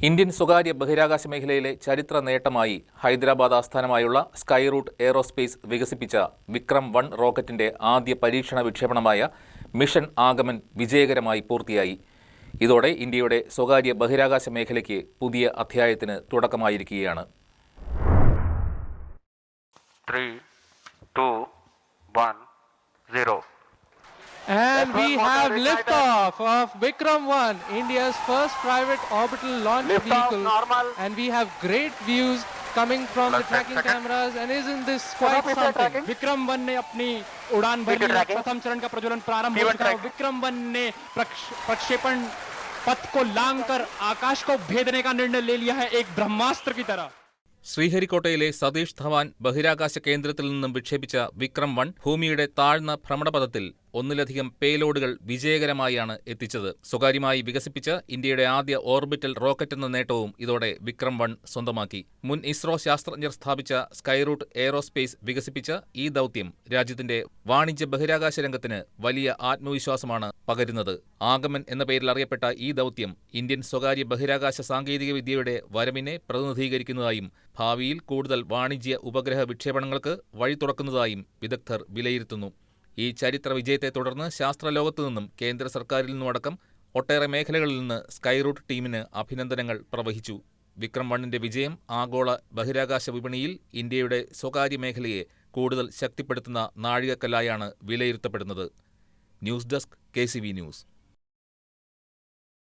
Indian സ്വകാര്യ ബഹിരാകാശ മേഖലയിലെ ചരിത്ര നേട്ടമായി ഹൈദരാബാദ് ആസ്ഥാനമായുള്ള സ്കൈ റൂട്ട് എയ്റോസ്പേസ് വികസിപ്പിച്ച വിക്രം-1 റോക്കറ്റിന്റെ ആദ്യ പരീക്ഷണ വിക്ഷേപണമായ മിഷൻ ആഗമൻ വിജയകരമായി പൂർത്തിയായി. ഇതോടെ ഇന്ത്യയുടെ സ്വകാര്യ ബഹിരാകാശ മേഖലയ്ക്ക് പുതിയ അധ്യായത്തിന് തുടക്കമായിരിക്കുകയാണ്. 3, 2, 1, 0. And we have liftoff of Vikram-1, India's first private orbital launch vehicle. And we have great views coming from the tracking cameras. And isn't this quite something? Vikram-1 ने अपनी उड़ान भरी, प्रथम चरण का प्रज्वलन प्रारंभ हो चुका है. Vikram-1 ने प्रक्षेपण पथ को लांघकर आकाश को भेदने का निर्णय ले लिया है, एक ब्रह्मास्त्र की तरह. ശ്രീഹരിക്കോട്ടയിലെ സതീഷ് ധവാൻ ബഹിരാകാശ കേന്ദ്രത്തിൽ നിന്നും വിക്ഷേപിച്ച വിക്രം-1 ഭൂമിയുടെ താഴ്ന്ന ഭ്രമണപഥത്തിൽ ഒന്നിലധികം പേലോഡുകൾ വിജയകരമായാണ് എത്തിച്ചത്. സ്വകാര്യമായി വികസിപ്പിച്ച ഇന്ത്യയുടെ ആദ്യ ഓർബിറ്റൽ റോക്കറ്റ് എന്ന നേട്ടവും ഇതോടെ വിക്രം-1 സ്വന്തമാക്കി. മുൻ ഇസ്രോ ശാസ്ത്രജ്ഞർ സ്ഥാപിച്ച സ്കൈറൂട്ട് എയ്റോസ്പേസ് വികസിപ്പിച്ച ഈ ദൗത്യം രാജ്യത്തിന്റെ വാണിജ്യ ബഹിരാകാശ രംഗത്തിന് വലിയ ആത്മവിശ്വാസമാണ് പകരുന്നത്. ആഗമൻ എന്ന പേരിൽ അറിയപ്പെട്ട ഈ ദൗത്യം ഇന്ത്യൻ സ്വകാര്യ ബഹിരാകാശ സാങ്കേതിക വിദ്യയുടെ വരവിനെ പ്രതിനിധീകരിക്കുന്നതായും ഭാവിയിൽ കൂടുതൽ വാണിജ്യ ഉപഗ്രഹ വിക്ഷേപണങ്ങൾക്ക് വഴി തുറക്കുന്നതായും വിദഗ്ധർ വിലയിരുത്തുന്നു. ഈ ചരിത്ര വിജയത്തെ തുടർന്ന് ശാസ്ത്രലോകത്തു നിന്നും കേന്ദ്ര സർക്കാരിൽ നിന്നുമടക്കം ഒട്ടേറെ മേഖലകളിൽ നിന്ന് സ്കൈറൂട്ട് ടീമിന് അഭിനന്ദനങ്ങൾ പ്രവഹിച്ചു. വിക്രം-1ന്റെ വിജയം ആഗോള ബഹിരാകാശ വിപണിയിൽ ഇന്ത്യയുടെ സ്വകാര്യ മേഖലയെ കൂടുതൽ ശക്തിപ്പെടുത്തുന്ന നാഴികക്കല്ലായാണ് വിലയിരുത്തപ്പെടുന്നത്. News desk KCV news.